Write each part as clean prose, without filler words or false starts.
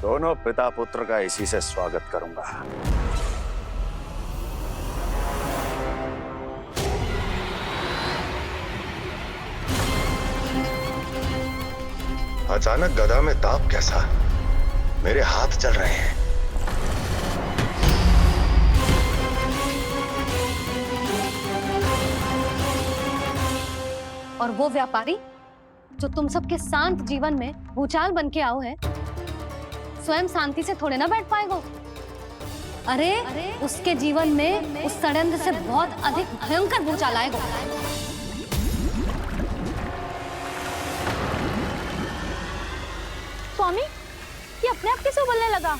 दोनों पिता पुत्र का इसी से स्वागत करूंगा। अचानक गदा में ताप कैसा? मेरे हाथ चल रहे हैं। और वो व्यापारी जो तुम सबके शांत जीवन में भूचाल बन के आओ है, स्वयं शांति से थोड़े ना बैठ पाएगा। अरे उसके जीवन में उस षड्यंत्र से बहुत अधिक भयंकर भूचाल आएगा। स्वामी, ये अपने आप कैसे उबलने लगा?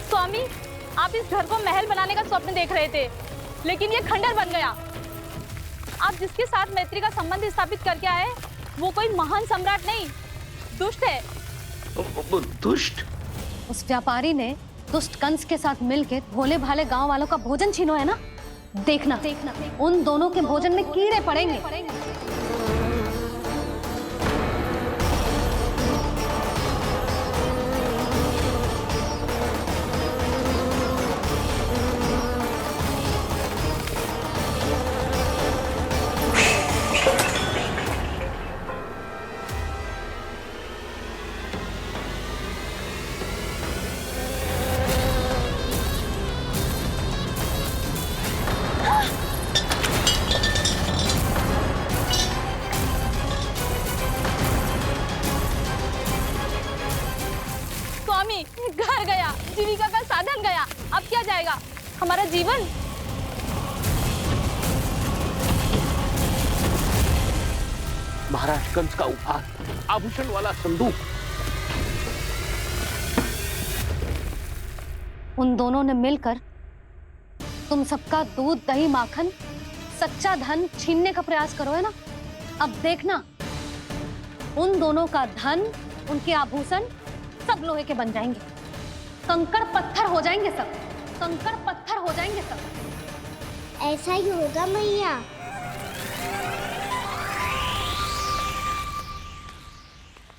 स्वामी, आप इस घर को महल बनाने का स्वप्न देख रहे थे, लेकिन ये खंडर बन गया। आप जिसके साथ मैत्री का संबंध स्थापित करके आए, वो कोई महान सम्राट नहीं, दुष्ट है। दुष्ट? उस व्यापारी ने दुष्ट कंस के साथ मिलकर भोले भाले गांव वालों का भोजन छीनो है ना। देखना उन दोनों के भोजन में कीड़े पड़ेंगे। स्वामी, घर गया, जीविका का साधन गया, अब क्या जाएगा हमारा जीवन? महाराज कंस का उपहार, आभूषण वाला संदूक। उन दोनों ने मिलकर तुम सबका दूध दही माखन सच्चा धन छीनने का प्रयास करो है ना। अब देखना उन दोनों का धन, उनके आभूषण सब लोहे के बन जाएंगे, कंकड़ पत्थर हो जाएंगे सब, कंकड़ पत्थर हो जाएंगे सब। ऐसा ही होगा मैया।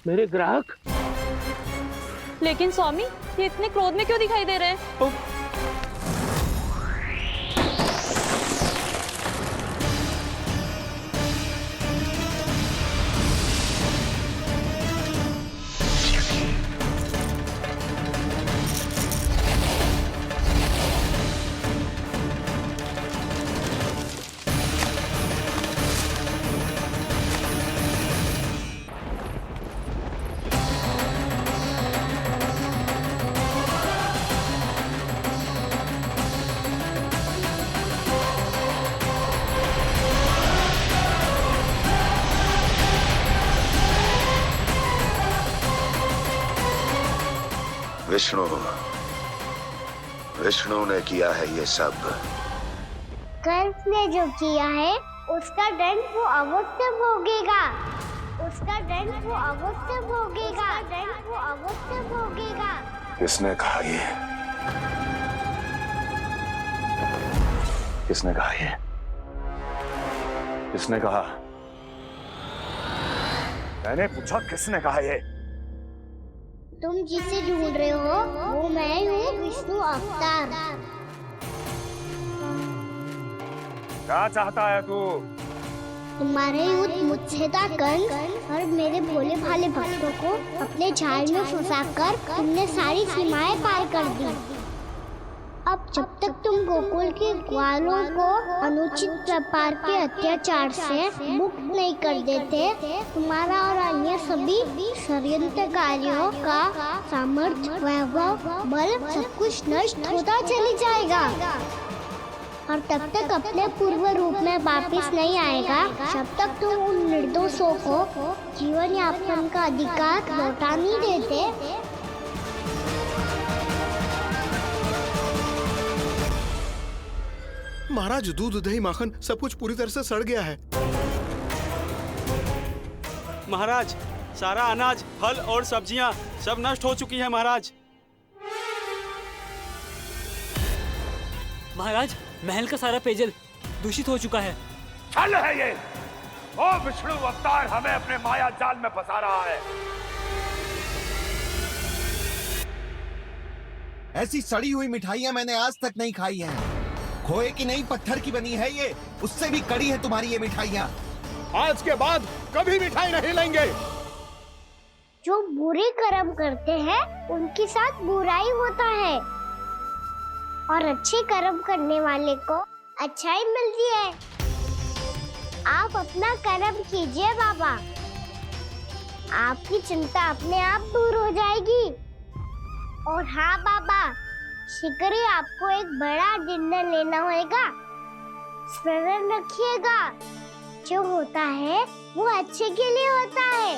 मेरे ग्राहक। लेकिन स्वामी, ये इतने क्रोध में क्यों दिखाई दे रहे हैं? विष्णु ने किया है ये सब। कंस ने जो किया है उसका दंड वो अवश्य भोगेगा, उसका दंड वो अवश्य भोगेगा, दंड वो अवश्य भोगेगा। किसने कहा ये? किसने कहा ये? किसने कहा? मैंने पूछा किसने कहा ये? तुम जिसे ढूंढ रहे हो वो मैं हूँ, विष्णु अवतार। क्या चाहता है तू? तुम्हारे युद्ध मुझसे था कंस, और मेरे भोले भाले भक्तों को अपने जाल में फंसाकर तुमने सारी सीमाएं पार कर दी। अब जब तक तुम गोकुल के ग्वालों को अनुचित प्रकार के अत्याचार से मुक्त नहीं कर देते, तुम्हारा और अन्य सभी षड्यंत्रकारियों का सामर्थ्य, वैभव, बल सब कुछ नष्ट होता चली जाएगा, और तब तक अपने पूर्व रूप में वापस नहीं आएगा जब तक तुम उन निर्दोषों को जीवन यापन का अधिकार लौटा नहीं देते। महाराज, दूध दही माखन सब कुछ पूरी तरह से सड़ गया है। महाराज, सारा अनाज, फल और सब्जियां सब नष्ट हो चुकी हैं महाराज। महाराज, महल का सारा पेयजल दूषित हो चुका है। छल है ये। ओ विष्णु अवतार हमें अपने माया जाल में फंसा रहा है। ऐसी सड़ी हुई मिठाइयां मैंने आज तक नहीं खाई हैं। खोए की नहीं, पत्थर की बनी है ये, उससे भी कड़ी है तुम्हारी ये मिठाइयां। आज के बाद कभी मिठाई नहीं लेंगे। जो बुरे कर्म करते हैं उनके साथ बुराई होता है और अच्छे कर्म करने वाले को अच्छाई मिलती है। आप अपना कर्म कीजिए बाबा, आपकी चिंता अपने आप दूर हो जाएगी। और हाँ बाबा, शीघ्र ही आपको एक बड़ा डिनर लेना होगा। स्मरण रखिएगा, जो होता है वो अच्छे के लिए होता है।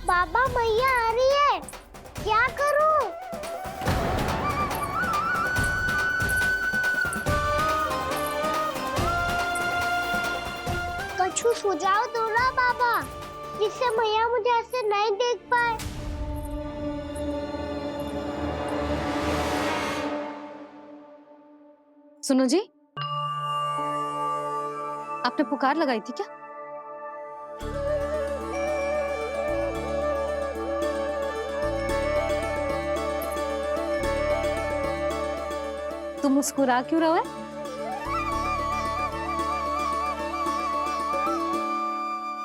बाबा, मैया आ रही है, क्या करूं? कछु सुझाव दो ना बाबा, जिससे मैया मुझे ऐसे नहीं देख पाए। सुनो जी, आपने पुकार लगाई थी क्या? तुम मुस्कुरा क्यों रहे हो?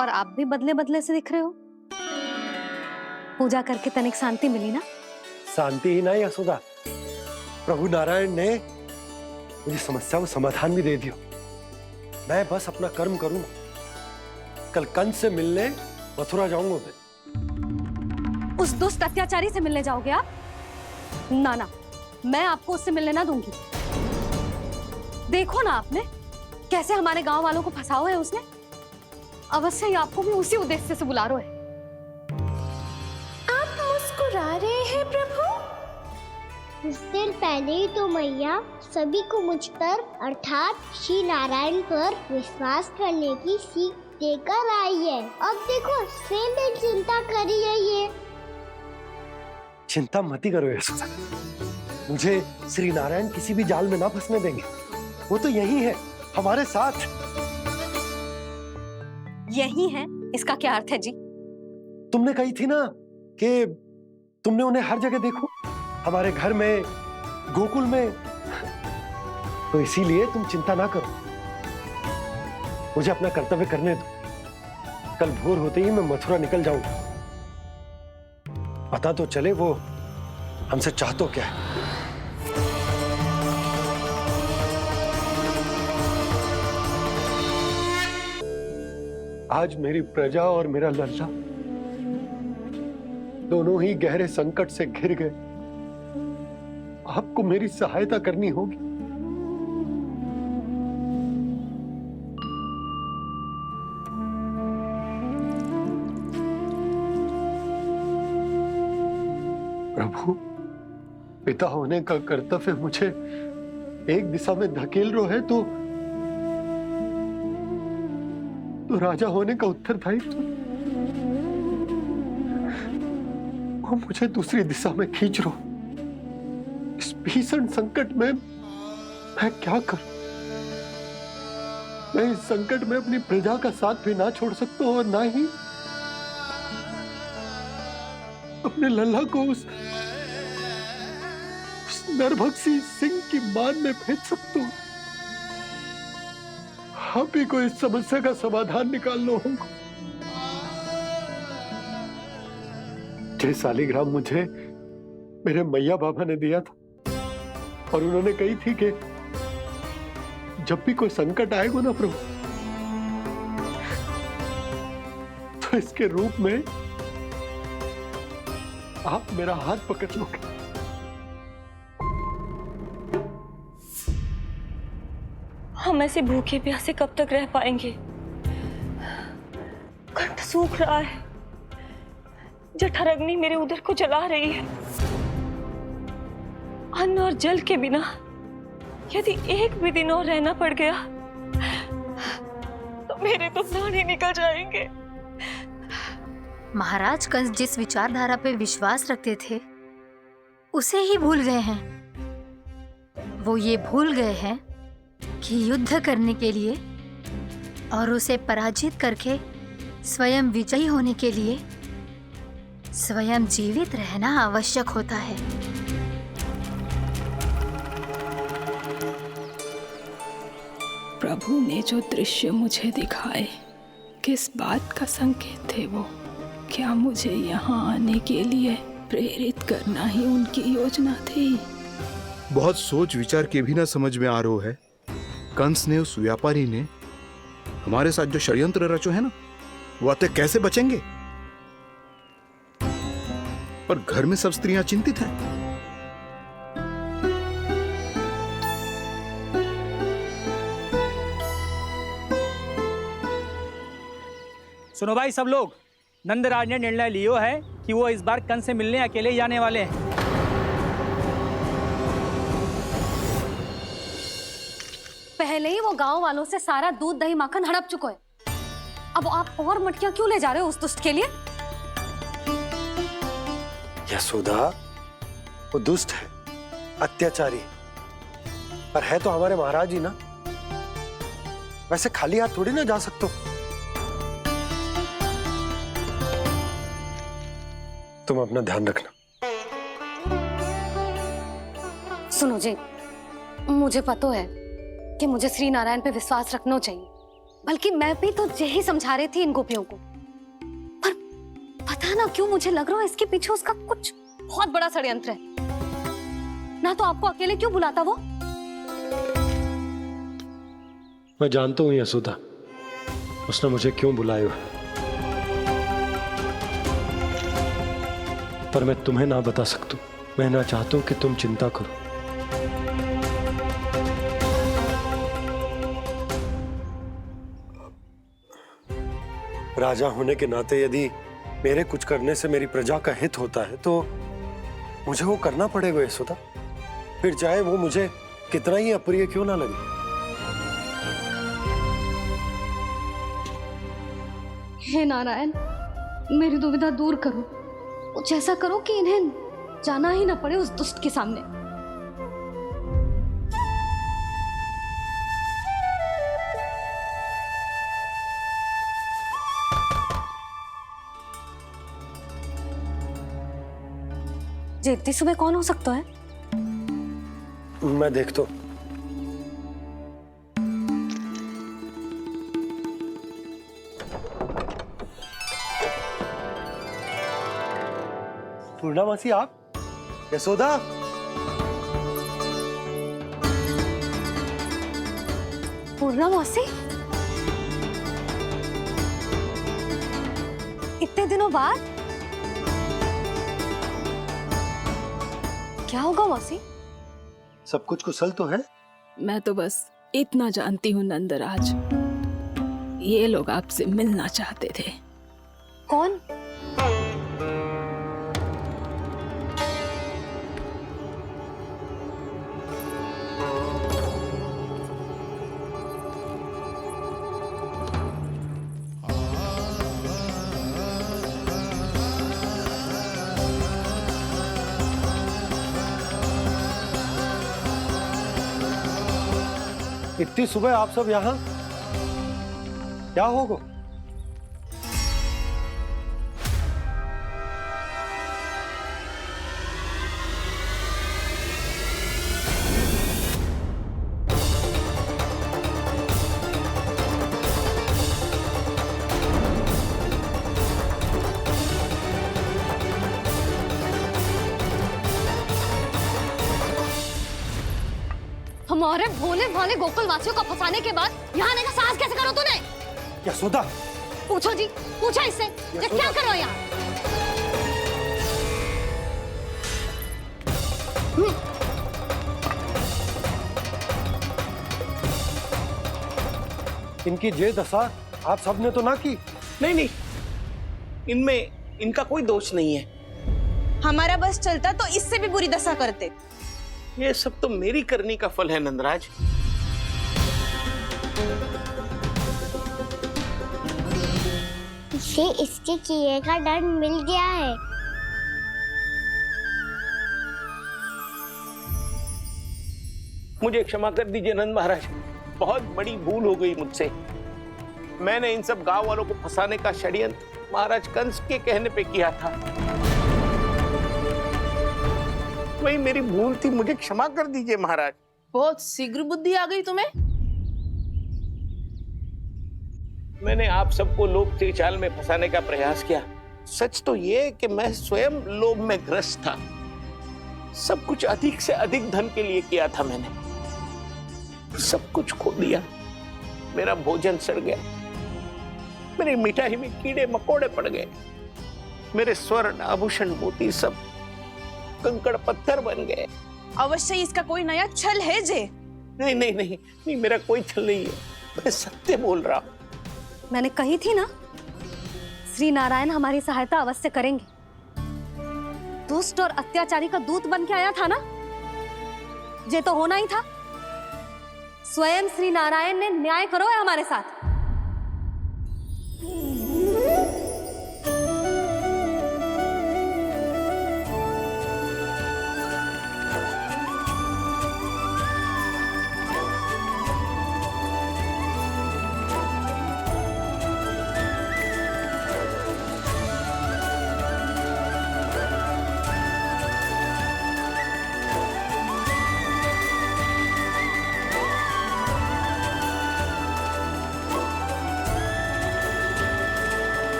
और आप भी बदले बदले से दिख रहे हो। पूजा करके तनिक शांति मिली ना? शांति ही नहीं यशोदा, प्रभु नारायण ने मुझे समस्या को समाधान भी दे दियो। मैं बस अपना कर्म करूंगा। कल कंस से मिलने मथुरा जाऊंगा मैं। उस दुष्ट अत्याचारी से मिलने जाओगे आप? ना ना, मैं आपको उससे मिलने ना दूंगी। देखो ना आपने कैसे हमारे गांव वालों को फंसाओ है उसने। अवश्य ही आपको भी उसी उद्देश्य से बुला रहा है। आप मुस्कुरा रहे हैं प्रभु? कुछ देर पहले ही तो मैया सभी को मुझ पर अर्थात श्री नारायण पर विश्वास करने की सीख देकर आई है। अब देखो स्वयं भी चिंता करी है ये। चिंता मत करो यशोदा, मुझे श्री नारायण किसी भी जाल में ना फंसने देंगे। वो तो यही है हमारे साथ। यही है, इसका क्या अर्थ है जी? तुमने कही थी ना कि तुमने उन्हें हर जगह देखो, हमारे घर में, गोकुल में। तो इसीलिए तुम चिंता ना करो, मुझे अपना कर्तव्य करने दो। कल भोर होते ही मैं मथुरा निकल जाऊंगा। पता तो चले वो हमसे चाहतो क्या है। आज मेरी प्रजा और मेरा लल्ला दोनों ही गहरे संकट से घिर गए। आपको मेरी सहायता करनी होगी। प्रभु, पिता होने का कर्तव्य मुझे एक दिशा में धकेल रहा है तो राजा होने का उत्तरदायित्व वो मुझे दूसरी दिशा में खींच रहा। इस भीषण संकट में मैं क्या करूं? मैं इस संकट में अपनी प्रजा का साथ भी ना छोड़ सकता हूं और ना ही अपने लल्ला को उस नरभक्षी सिंह की मान में भेज सकता हूं। आप ही को इस समस्या का समाधान निकालना होगा। जय शालिग्राम मुझे मेरे मैया बाबा ने दिया था और उन्होंने कही थी कि जब भी कोई संकट आएगा ना प्रभु, तो इसके रूप में आप मेरा हाथ पकड़ लोगे। हम ऐसे भूखे प्यासे कब तक रह पाएंगे? कंठ सूख रहा है, जठराग्नि मेरे उदर को जला रही है। अन्न और जल के बिना यदि एक भी दिन और रहना पड़ गया तो मेरे तो प्राण ही निकल जाएंगे। महाराज कंस जिस विचारधारा पे विश्वास रखते थे उसे ही भूल गए हैं। वो ये भूल गए हैं कि युद्ध करने के लिए और उसे पराजित करके स्वयं विजयी होने के लिए स्वयं जीवित रहना आवश्यक होता है। प्रभु ने जो दृश्य मुझे दिखाए किस बात का संकेत थे वो? क्या मुझे यहाँ आने के लिए प्रेरित करना ही उनकी योजना थी? बहुत सोच विचार के भी ना समझ में आ रहा है। कंस ने, उस व्यापारी ने हमारे साथ जो षड्यंत्र रचो है ना, वो आते कैसे बचेंगे? पर घर में सब स्त्रियां चिंतित हैं। सुनो भाई सब लोग, नंदराज ने निर्णय लियो है कि वो इस बार कंस से मिलने अकेले ही आने वाले हैं। पहले ही वो गांव वालों से सारा दूध दही माखन हड़प चुका है। अब आप और मटकियां क्यों ले जा रहे हो उस दुष्ट के लिए? यशोदा, वो दुष्ट है, अत्याचारी, पर है तो हमारे महाराज ही ना। वैसे खाली हाथ थोड़ी ना जा सकते हो। तुम अपना ध्यान रखना। सुनो जी, मुझे पता है कि मुझे श्री नारायण पे विश्वास रखना चाहिए, बल्कि मैं भी तो यही समझा रही थी इन गोपियों को। पर पता ना क्यों मुझे लग रहा है इसके पीछे उसका कुछ बहुत बड़ा षड्यंत्र है। ना तो आपको अकेले क्यों बुलाता वो? मैं जानता हूं यशोदा, उसने मुझे क्यों बुलाया, पर मैं तुम्हें ना बता सकता। मैं ना चाहता हूं कि तुम चिंता करो। राजा होने के नाते यदि मेरे कुछ करने से मेरी प्रजा का हित होता है तो मुझे वो करना पड़ेगा यशोदा, फिर चाहे वो मुझे कितना ही अप्रिय क्यों ना लगे। हे नारायण, मेरी दुविधा दूर करो। कुछ ऐसा करो कि इन्हें जाना ही ना पड़े उस दुष्ट के सामने। जी इतनी सुबह कौन हो सकता है? मैं देखता हूं। पूर्णा मासी, आप? यशोदा, पूर्णा मौसी, इतने दिनों बाद? क्या होगा मौसी? सब कुछ कुशल तो है? मैं तो बस इतना जानती हूँ नंदराज, ये लोग आपसे मिलना चाहते थे। कौन? इतनी सुबह आप सब यहाँ? क्या होगा? हमारे भोले भाले गोकुल वासियों को फंसाने के बाद यहाँ आने का साहस कैसे करो तूने? यशोदा, पूछो जी, पूछो इससे, ये क्या करो यहाँ? इनकी ये दशा आप सबने तो ना की? नहीं नहीं, इनमें इनका कोई दोष नहीं है। हमारा बस चलता तो इससे भी बुरी दशा करते। ये सब तो मेरी करनी का फल है नंदराज। इसे इसके किए का दंड मिल गया है। मुझे क्षमा कर दीजिए नंद महाराज, बहुत बड़ी भूल हो गई मुझसे। मैंने इन सब गांव वालों को फंसाने का षड्यंत्र महाराज कंस के कहने पे किया था। वही मेरी भूल थी, मुझे क्षमा कर दीजिए महाराज। बहुत शीघ्र बुद्धि आ गई तुम्हें। मैंने आप सबको लोभ के चाल में फंसाने का प्रयास किया। सच तो ये कि मैं स्वयं लोभ में ग्रस्त था। सब कुछ अधिक से अधिक धन के लिए किया था मैंने। सब कुछ खो दिया। मेरा भोजन सड़ गया, मेरी मिठाई में कीड़े मकोड़े पड़ गए, मेरे स्वर्ण आभूषण मोती सब कंकड़ पत्थर बन गए। अवश्य इसका कोई नया छल है जे। नहीं नहीं नहीं नहीं, मेरा कोई छल नहीं है, मैं सत्य बोल रहा हूं। मैंने कही थी ना, श्री नारायण हमारी सहायता अवश्य करेंगे। दुष्ट और अत्याचारी का दूत बन के आया था ना, ये तो होना ही था। स्वयं श्री नारायण ने न्याय करो है हमारे साथ।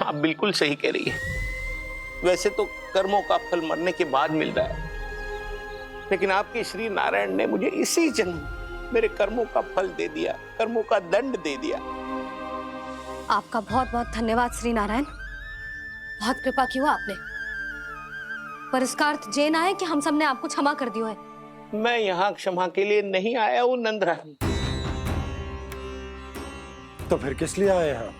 आप बिल्कुल सही कह रही है। वैसे तो कर्मों का फल मरने के बाद मिल रहा है, लेकिन आपके श्री नारायण ने मुझे इसी जन्म मेरे कर्मों का फल दे दिया, कर्मों का दंड दे दिया। आपका बहुत बहुत धन्यवाद श्री नारायण, बहुत कृपा की हो आपने। पर इसका अर्थ ये ना है कि हम सबने आपको क्षमा कर दिया है। मैं यहाँ क्षमा के लिए नहीं आया हूँ नंदरानी। तो फिर किस लिए आए हैं?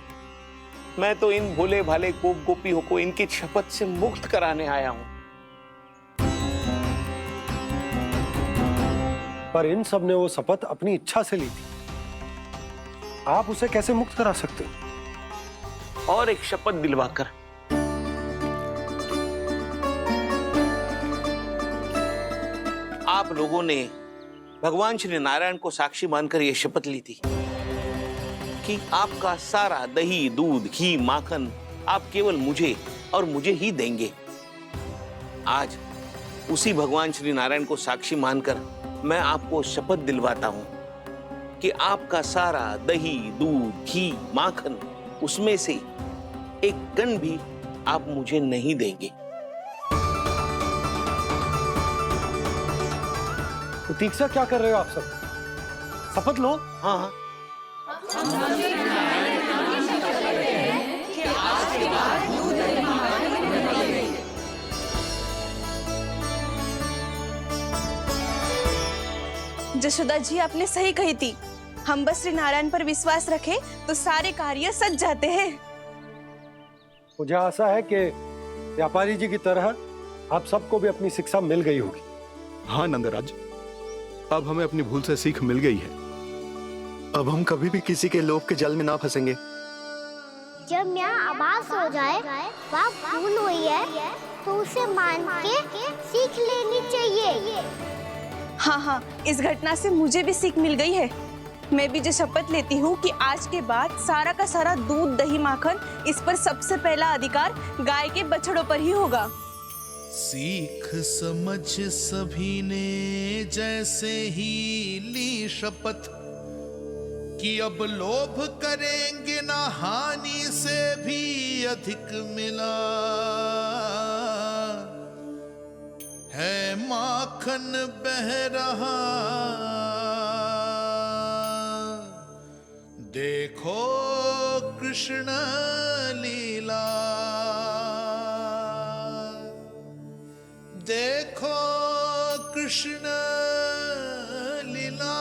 मैं तो इन भोले भाले गोप गोपियों को इनकी शपथ से मुक्त कराने आया हूं। पर इन सब ने वो शपथ अपनी इच्छा से ली थी, आप उसे कैसे मुक्त करा सकते हो? और एक शपथ दिलवाकर। आप लोगों ने भगवान श्री नारायण को साक्षी मानकर यह शपथ ली थी कि आपका सारा दही, दूध, घी, माखन आप केवल मुझे और मुझे ही देंगे। आज उसी भगवान श्री नारायण को साक्षी मानकर मैं आपको शपथ दिलवाता हूं कि आपका सारा दही, दूध, घी, माखन उसमें से एक कण भी आप मुझे नहीं देंगे। प्रतीक्षा क्या कर रहे हो आप सब? शपथ लो। हाँ जशोदा जी, आपने सही कही थी। हम बस श्री नारायण पर विश्वास रखें तो सारे कार्य सज जाते हैं। मुझे आशा है कि व्यापारी जी की तरह आप सबको भी अपनी शिक्षा मिल गई होगी। हाँ नंदराज, अब हमें अपनी भूल से सीख मिल गई है। अब हम कभी भी किसी के लोभ के जाल में ना फंसेंगे। जब यहाँ आवाज हो जाए वहाँ भूल हुई है तो उसे मान के सीख लेनी चाहिए। हाँ हाँ, इस घटना से मुझे भी सीख मिल गई है। मैं भी जो शपथ लेती हूँ कि आज के बाद सारा का सारा दूध, दही, माखन इस पर सबसे पहला अधिकार गाय के बछड़ों पर ही होगा। सीख समझ सभी ने जैसे ही ली शपथ कि अब लोभ करेंगे ना हानि से भी अधिक मिला है, माखन बह रहा देखो कृष्ण लीला, देखो कृष्ण लीला।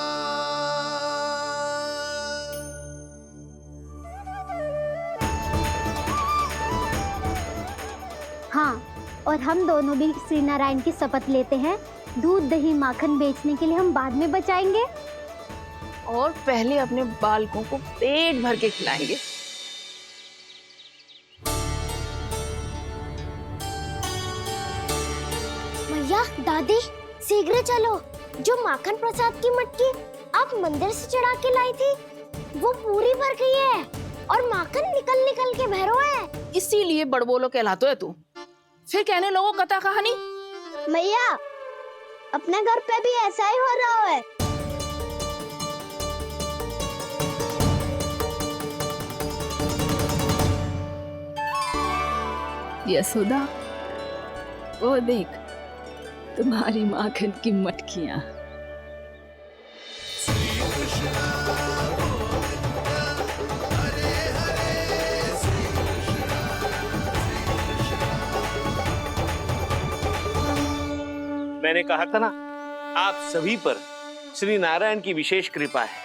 हाँ, और हम दोनों भी श्री नारायण की शपथ लेते हैं, दूध दही माखन बेचने के लिए हम बाद में बचाएंगे और पहले अपने बालकों को पेट भर के खिलाएंगे। भैया, दादी, शीघ्र चलो। जो माखन प्रसाद की मटकी आप मंदिर से चढ़ा के लाई थी, वो पूरी भर गई है और माखन निकल निकल के बह रहा है। इसीलिए बड़बोलो कहलाते है तू। फिर कहने लोगों कथा कहानी। भैया, अपने घर पे भी ऐसा ही हो रहा है। यशोदा, वो देख तुम्हारी माखन की मटकियां। मैंने कहा था ना, आप सभी पर श्री नारायण की विशेष कृपा है।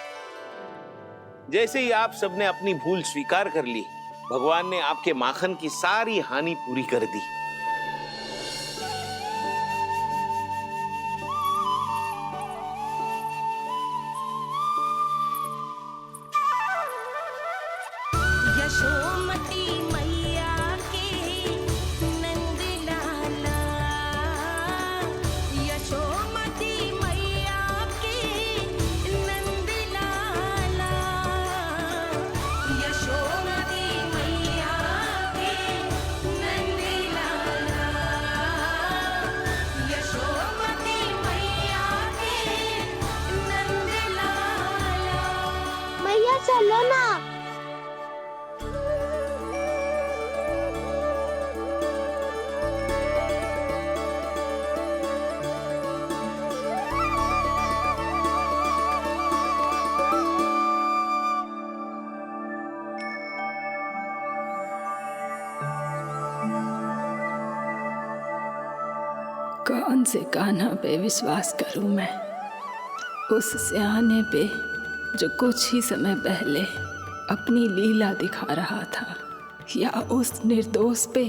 जैसे ही आप सबने अपनी भूल स्वीकार कर ली, भगवान ने आपके माखन की सारी हानि पूरी कर दी। यशोमती मैया की नंद लाला, यशोमती मैया की नंद लाला, यशोमती मैया की नंद लाला, यशोमती मैया की नंद लाला। भैया चलो ना। कौन से कान्हा पे विश्वास करूं मैं? उस सियाने पे जो कुछ ही समय पहले अपनी लीला दिखा रहा था, या उस निर्दोष पे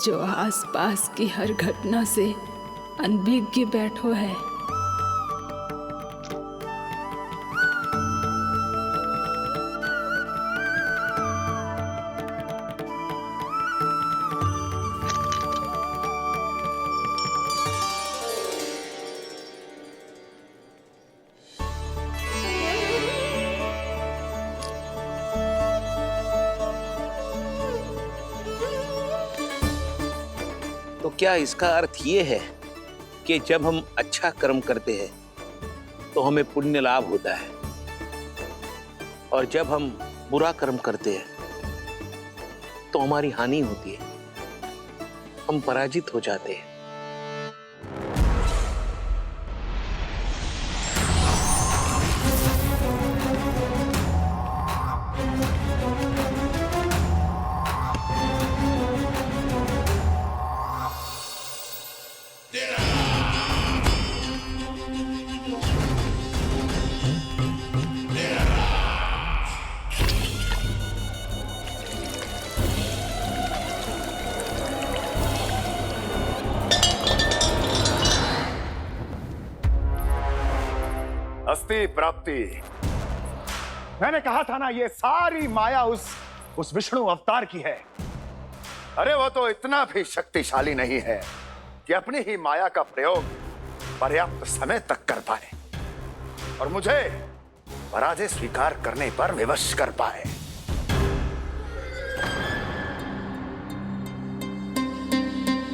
जो आसपास की हर घटना से अनभिज्ञ बैठो है? तो क्या इसका अर्थ ये है कि जब हम अच्छा कर्म करते हैं तो हमें पुण्य लाभ होता है, और जब हम बुरा कर्म करते हैं तो हमारी हानि होती है, हम पराजित हो जाते हैं? अस्ति प्राप्ति। मैंने कहा था ना, ये सारी माया उस विष्णु अवतार की है। अरे वो तो इतना भी शक्तिशाली नहीं है कि अपनी ही माया का प्रयोग पर्याप्त समय तक कर पाए और मुझे पराजय स्वीकार करने पर विवश कर पाए।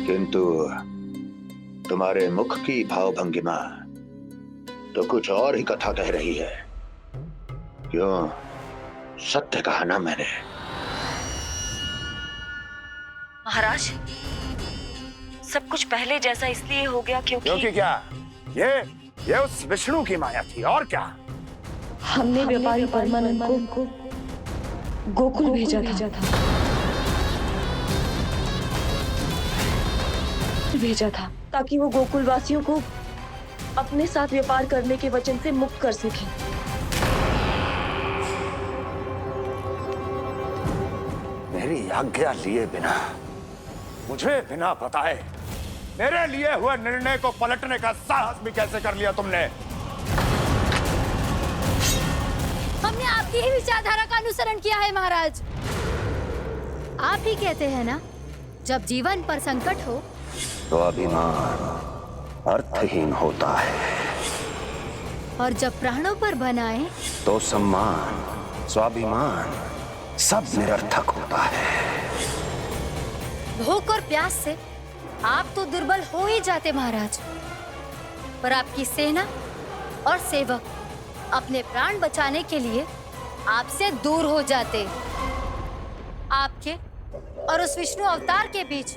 किंतु तुम्हारे मुख की भावभंगिमा तो कुछ और ही कथा कह रही है। क्यों? सत्य कहा ना मैंने। महाराज, सब कुछ पहले जैसा इसलिए हो गया क्योंकि क्या? ये उस विष्णु की माया थी, और क्या? हमने व्यापारी परमानंद को गोकुल भेजा था ताकि वो गोकुल वासियों को अपने साथ व्यापार करने के वचन से मुक्त कर सके। मेरी आज्ञा लिए बिना मुझे बिना बताए मेरे लिए हुए निर्णय को पलटने का साहस भी कैसे कर लिया तुमने? हमने आपकी ही विचारधारा का अनुसरण किया है महाराज। आप ही कहते हैं ना, जब जीवन पर संकट हो तो अभिमान अर्थहीन होता है, और जब प्राणों पर बनाए तो सम्मान स्वाभिमान सब निरर्थक होता है। भूख और प्यास से आप तो दुर्बल हो ही जाते महाराज, पर आपकी सेना और सेवक अपने प्राण बचाने के लिए आपसे दूर हो जाते। आपके और उस विष्णु अवतार के बीच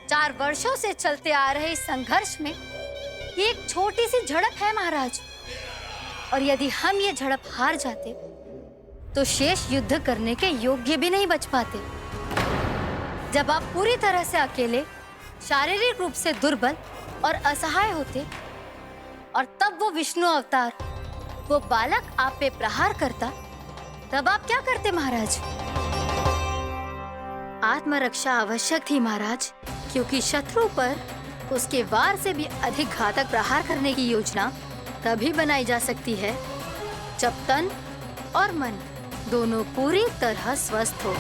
4 वर्षों से चलते आ रहे इस संघर्ष में ये एक छोटी सी झड़प है महाराज, और यदि हम ये झड़प हार जाते तो शेष युद्ध करने के योग्य भी नहीं बच पाते। जब आप पूरी तरह से अकेले, शारीरिक रूप से दुर्बल और असहाय होते, और तब वो विष्णु अवतार, वो बालक आप पे प्रहार करता, तब आप क्या करते महाराज? आत्मरक्षा आवश्यक थी महाराज, क्योंकि शत्रु पर उसके वार से भी अधिक घातक प्रहार करने की योजना तभी बनाई जा सकती है जब तन और मन दोनों पूरी तरह स्वस्थ हो।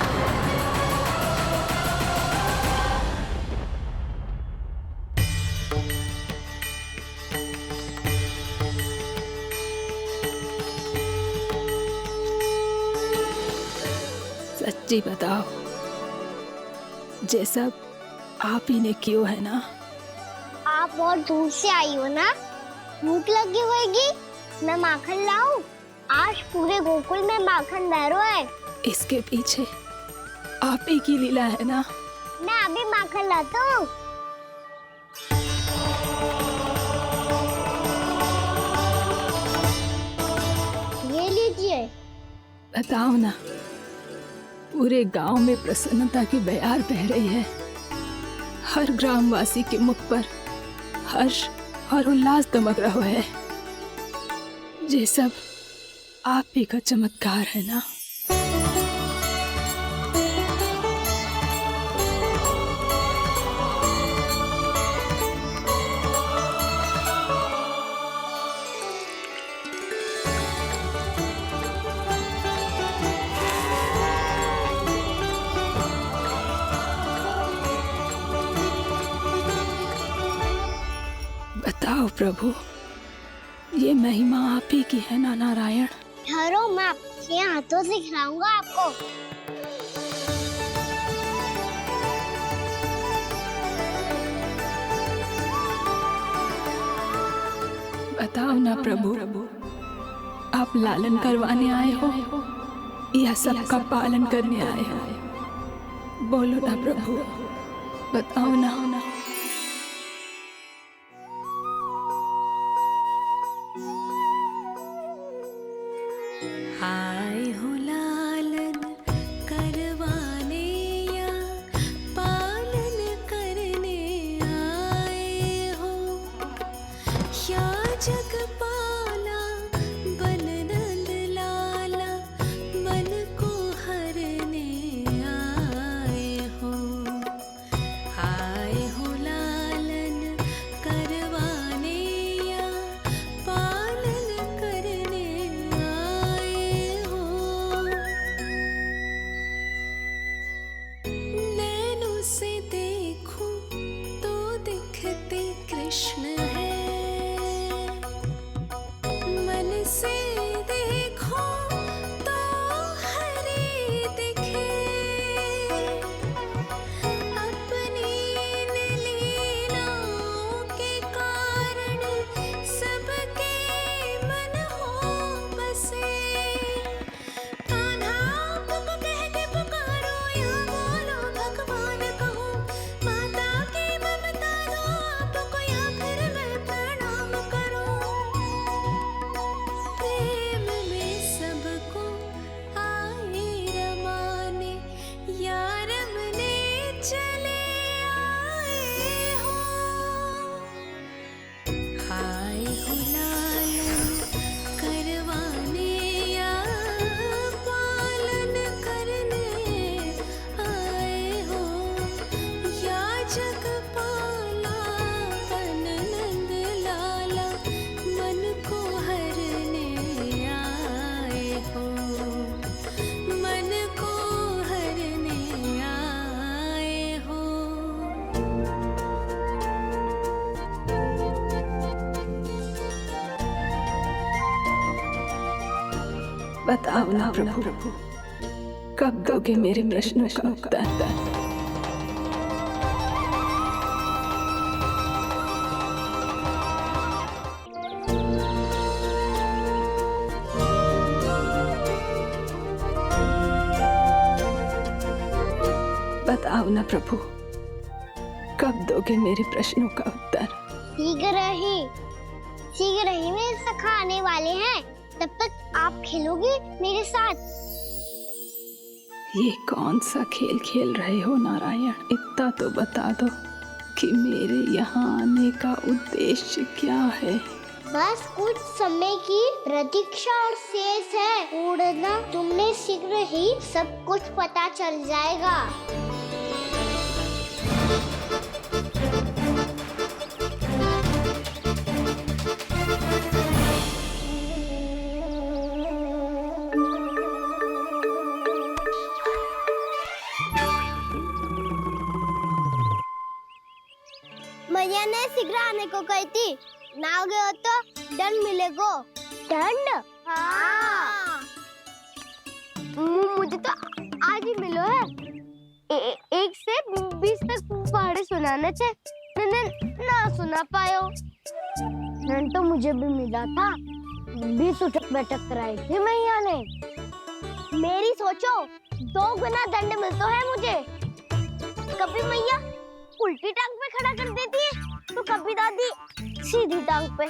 सच्ची बताओ, जैसा आप ही ने कियो है ना? आप बहुत दूर से आई हो ना, भूख लगी होगी। मैं माखन लाऊं? आज पूरे गोकुल में माखन बह रहा है। इसके पीछे आप ही की लीला है ना? मैं अभी माखन लाता हूँ। ये लीजिए। बताओ ना, पूरे गांव में प्रसन्नता की बयार बह रही है। हर ग्रामवासी के मुख पर हर्ष और उल्लास दमक रहा है। ये सब आप ही का चमत्कार है ना? बताओ प्रभु, ये महिमा आप ही की है ना नारायण? ठहरो, मैं आपके हाथों से खिलाऊंगा आपको। बताओ ना प्रभु, आप लालन करवाने आए हो या सबका पालन करने आए हो? बोलो ना प्रभु, बताओ ना। आए हो लालन करवाने या पालन करने आए हो, या जगपाला बन नंद लाला मन को हरने आए हो। आए हो लालन करवाने या पालन करने आए हो। नैनों से देखूं तो दिखते कृष्ण है, मन से देखो तो हरि दिखे। अपनी लीलाओं के कारण सबके मन हो बसे। कान्हा आपको कह के पुकारो या बोलो भगवान कहो, माता की ममता दो आपको या फिर मैं प्रणाम करूं। प्रेम में सबको आए रमाने, या रमने चले आए हो। आए हो लालन करवाने या पालन करने आए हो, या बताओ ना प्रभु, कब दोगे मेरे प्रश्नों का उत्तर? बताओ ना प्रभु, कब दोगे मेरे प्रश्नों का उत्तर? शीघ्र ही मेरे सखा आने वाले हैं, तब तक आप खेलोगे मेरे साथ। ये कौन सा खेल खेल रहे हो नारायण? इतना तो बता दो कि मेरे यहाँ आने का उद्देश्य क्या है? बस कुछ समय की प्रतीक्षा और शेष है। उड़ना तुमने शीघ्र ही सब कुछ पता चल जाएगा। मैया ने शीघ्र आने को कही थी, ना आओगे हो तो दंड मिलेगा। दंड? हाँ। मुझे तो आज ही मिलो है। 1 से 20 तक पहाड़े सुनाने थे, मैंने ना सुना पायो। दंड तो मुझे भी मिला था, 20 उठक बैठक कराई थी मैया ने। मेरी सोचो, 2 गुना दंड मिलता है मुझे। कभी मैया उल्टी टांग पे खड़ा कर देती है, तो कभी दादी सीधी टांग पे।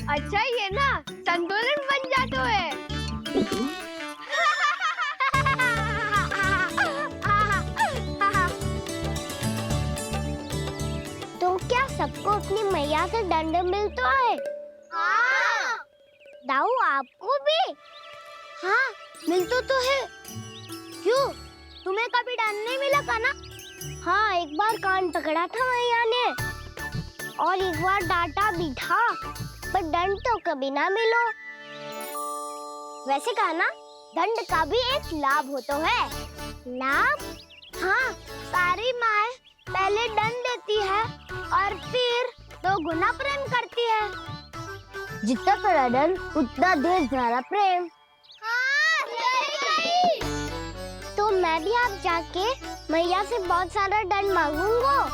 अच्छा ये ना संतुलन बन जाता है। तो क्या सबको अपनी मैया से दंड मिलता है? हाँ। दाऊ आपको भी? हाँ मिलता तो है। क्यों, तुम्हें कभी दंड नहीं मिला का ना? हाँ, एक बार कान पकड़ा था मैया ने और एक बार डांटा भी था, पर दंड तो कभी ना मिलो। वैसे कहा ना, दंड का भी एक लाभ होता है। लाभ? हाँ, सारी माँ पहले दंड देती है और फिर 2 गुना प्रेम करती है। जितना बड़ा दंड उतना ढेर सारा प्रेम। हाँ, सही। तो मैं भी आप जाके मैया से बहुत सारा दंड मांगूंगा।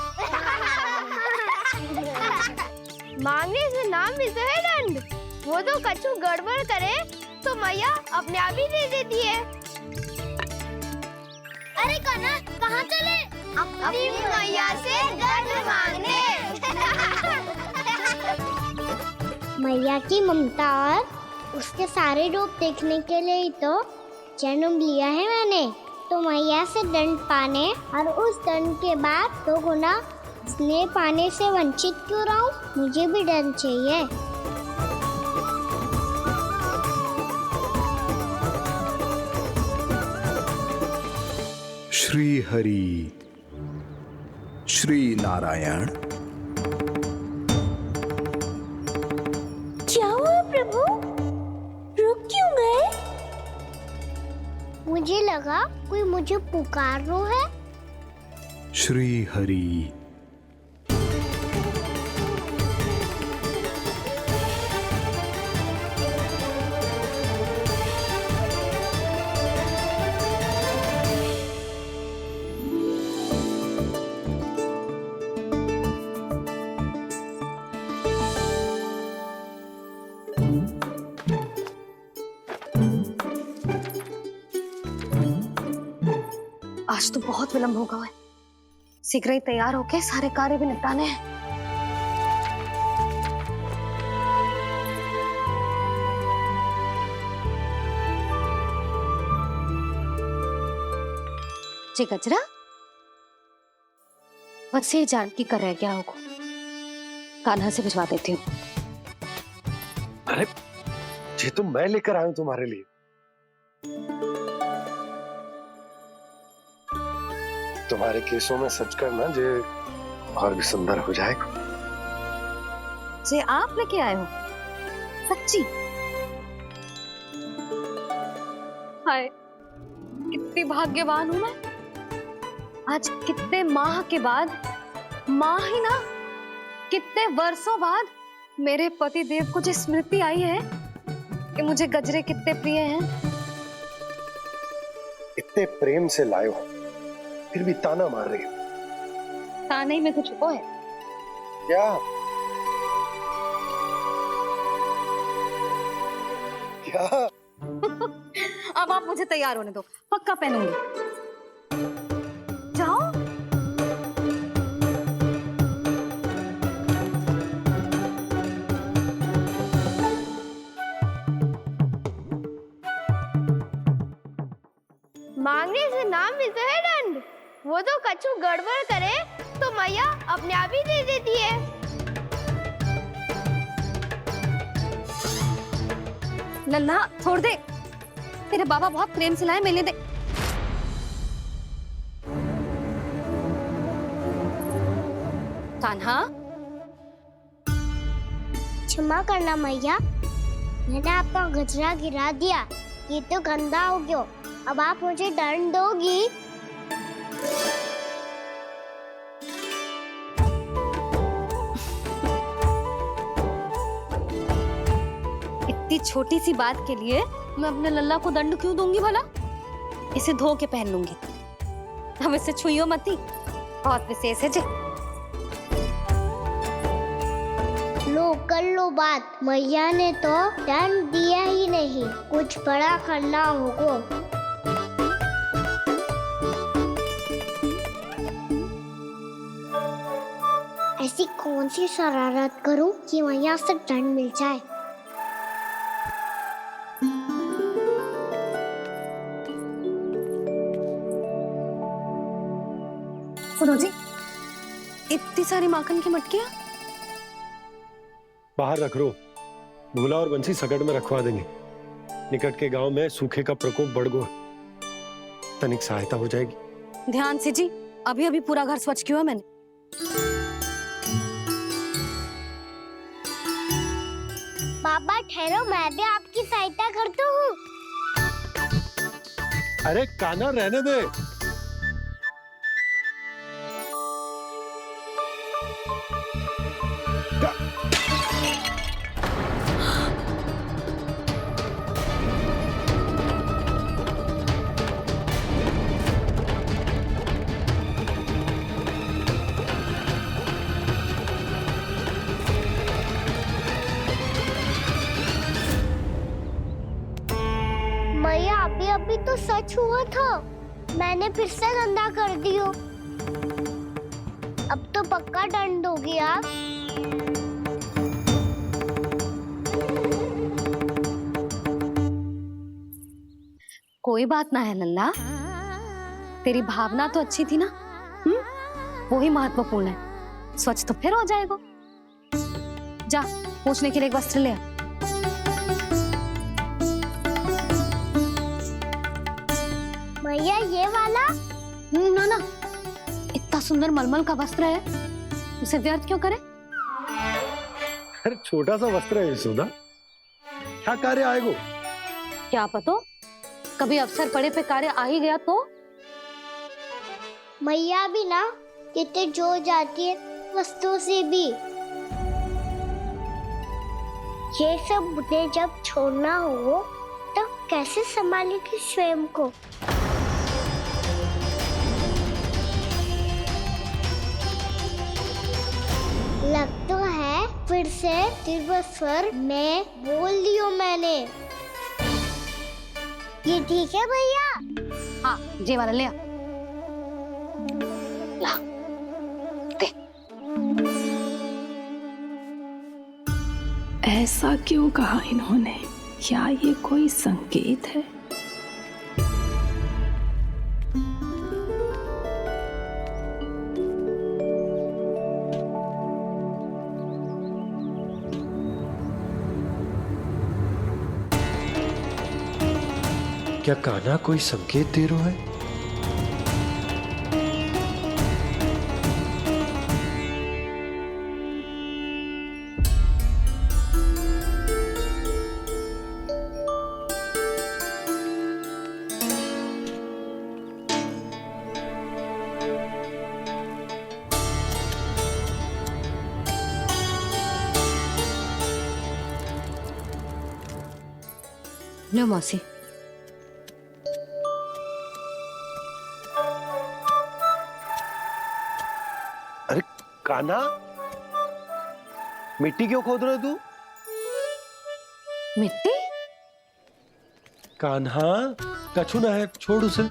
मांगने से ना मिलता है दंड, वो तो कछु गड़बड़ करे तो मैया अपने आप ही दे देती है। अरे कना, कहाँ चले? अपनी मैया से दंड मांगने। मैया की ममता और उसके सारे रूप देखने के लिए ही तो जन्म लिया है मैंने। तो मैया से दंड पाने और उस दंड के बाद 2 गुना स्नेह पाने से वंचित क्यों रहूं? मुझे भी दंड चाहिए। श्री हरि, श्री नारायण। क्या हुआ प्रभु? रुक क्यों गए? मुझे लगा कोई मुझे पुकार रहा है। श्री हरि। आज तो बहुत विलंब होगा है, शीघ्र ही तैयार होके सारे कार्य भी निपटाने हैं। जी गजरा, बस ये जानकी कर रह गया होगा, कान्हा से भिजवा देती हूँ। अरे ये तो मैं लेकर आया हूं तुम्हारे लिए। तुम्हारे केसों में सच करना जे और भी सुंदर हो जाएगा। जे आप लेके आए हो? सच्ची? हाय, कितनी भाग्यवान हूं मैं। आज कितने माह के बाद, माह ही ना, कितने वर्षों बाद मेरे पति देव को जो स्मृति आई है कि मुझे गजरे कितने प्रिय हैं। इतने प्रेम से लाए हो, फिर भी ताना मार रही हो। ताने में कुछ छुपो है क्या? क्या? अब आप मुझे तैयार होने दो, पक्का पहनूंगी। जाओ। मांगने से नाम मिलता है दंड। वो तो कछु गड़बड़ करे तो मैया अपने आप ही दे देती है। लल्ला छोड़ दे, तेरे बाबा बहुत प्रेम से लाए, मिलने दे। कान्हा, क्षमा करना मैया, मैंने आपका गजरा गिरा दिया, ये तो गंदा हो गया। अब आप मुझे दंड दोगी? इतनी छोटी सी बात के लिए मैं अपने लल्ला को दंड क्यों दूंगी भला? इसे धो के पहन लूंगी। अब इसे छुइयो मती, बहुत विशेष है जी। लो कर लो बात, मैया ने तो दंड दिया ही नहीं, कुछ बड़ा करना होगा। ऐसी कौन सी शरारत करूं कि मैया से दंड मिल जाए? सुनो जी, इतनी सारी माखन की मटकियां बाहर रख रो, भूला और बंसी सकट में रखवा देंगे। निकट के गांव में सूखे का प्रकोप बढ़ गया, तनिक सहायता हो जाएगी। ध्यान से जी, अभी अभी पूरा घर स्वच्छ किया मैंने। पापा ठहरो, मैं भी आपकी सहायता करता हूँ। अरे कान्हा रहने दे। मैया अभी अभी तो सच हुआ था, मैंने फिर से गंदा कर दियो। अब तो पक्का दंड दोगी आप। कोई बात ना है लल्ला, तेरी भावना तो अच्छी थी ना, वो ही महत्वपूर्ण है। स्वच्छ तो फिर हो जाएगा। जा, पूछने के लिए एक वस्त्र ले आ। मैया ये वाला? ना ना, इतना सुंदर मलमल का वस्त्र है, उसे व्यर्थ क्यों करे? अरे छोटा सा वस्त्र है यशोदा, क्या कार्य आएगा? क्या पता, कभी अवसर पड़े पे कार्य आ ही गया तो? मैया भी ना कितने जो जाती है वस्तुओं से भी। ये सब मुझे जब छोड़ना हो तो कैसे संभालेगी स्वयं को? लग तो है फिर से तीव्र स्वर में बोल दियो मैंने। ये ठीक है भैया? हाँ, ये वाला ले आ। ला, दे। ऐसा क्यों कहा इन्होंने? क्या ये कोई संकेत है? क्या कान्हा कोई संकेत दे रहा है? लो मौसी। अरे कान्हा, मिट्टी क्यों खोद रहे हो तू? मिट्टी? कान्हा, कछु ना है, छोड़ उसे।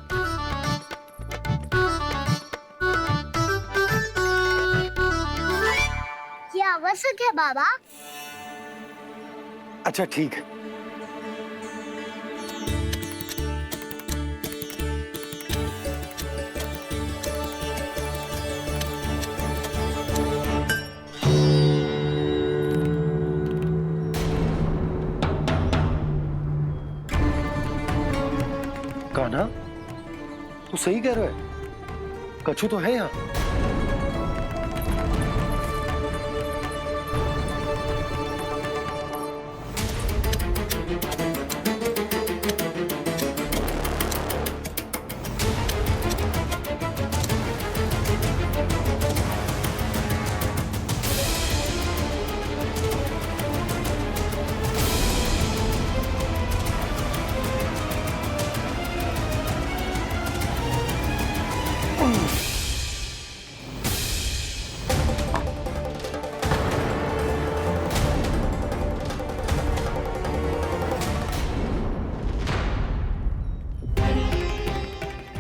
ये आवश्यक है बाबा। अच्छा ठीक है। कान्हा, तू सही कह रहा है, कछु तो है यहाँ।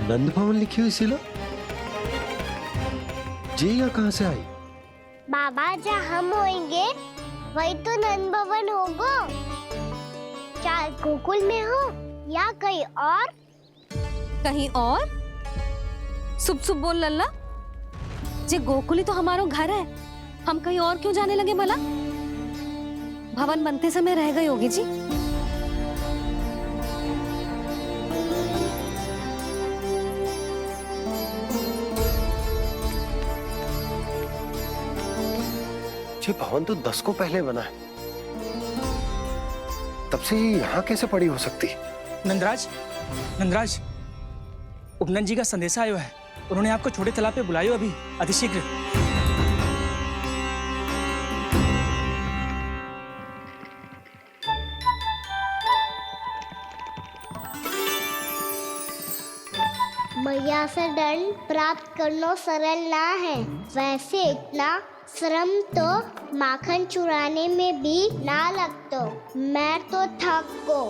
नंद भवन लिखी हुई सिला जी या कहां से आई? बाबा जहाँ हम होंगे वही तो नंद भवन होगा। चाहे गोकुल में हो या कहीं और। कहीं और? सुब सुब बोल लल्ला। जे गोकुल ही तो हमारो घर है, हम कहीं और क्यों जाने लगे भला? भवन बनते समय रह गई होगी जी। ये भवन तो 10 को पहले बना है, तब से ही यहाँ कैसे पड़ी हो सकती? नंदराज, नंदराज, उपनंद जी का संदेशा आयो है। उन्होंने आपको छोटे तालाब पे बुलायो अभी, अतिशीघ्र। मैया से दंड प्राप्त करना सरल ना है। वैसे इतना श्रम तो माखन चुराने में भी ना लगतो। मैं तो थक गो।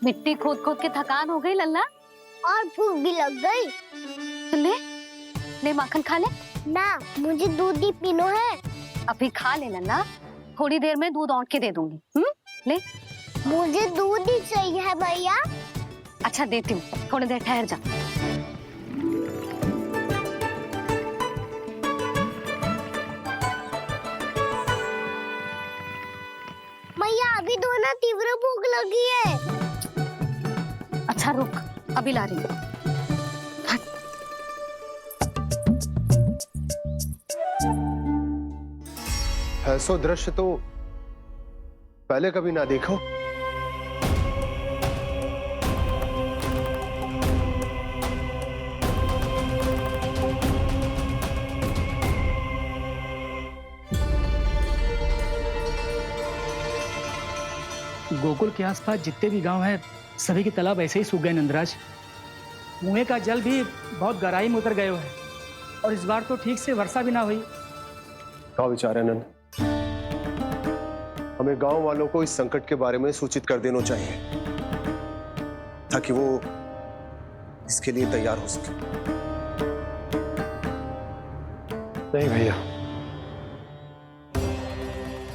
मिट्टी खोद खोद के थकान हो गई लल्ला, और भूख भी लग गई। तो ले ले माखन खा ले। ना, मुझे दूध ही पीनो है। अभी खा ले लल्ला, थोड़ी देर में दूध औंट के दे दूंगी। ले। मुझे दूध ही चाहिए है भैया। अच्छा देती हूँ, थोड़ी देर ठहर जा। मैया अभी तो ना तीव्र भूख लगी है। अच्छा रुक, अभी ला रही हूँ। ऐसा दृश्य तो पहले कभी ना देखो। गोकुल के आसपास जितने भी गांव हैं, सभी के तालाब ऐसे ही सूख गए नंदराज। कुएं का जल भी बहुत गहराई में उतर गए है, और इस बार तो ठीक से वर्षा भी ना हुई। क्या विचार है नंद? हमें गांव वालों को इस संकट के बारे में सूचित कर देना चाहिए, ताकि वो इसके लिए तैयार हो सके। नहीं भैया,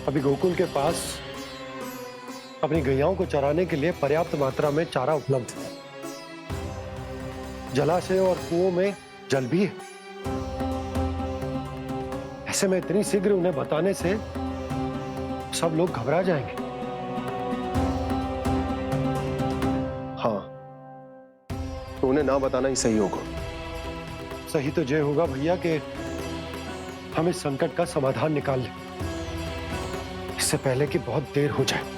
अभी गोकुल के पास अपनी गैयाओं को चराने के लिए पर्याप्त मात्रा में चारा उपलब्ध है। जलाशय और कुओं में जल भी है। ऐसे में इतनी शीघ्र उन्हें बताने से सब लोग घबरा जाएंगे। हाँ, तो उन्हें ना बताना ही सही होगा। सही तो ये होगा भैया कि हम इस संकट का समाधान निकाल लें, इससे पहले कि बहुत देर हो जाए।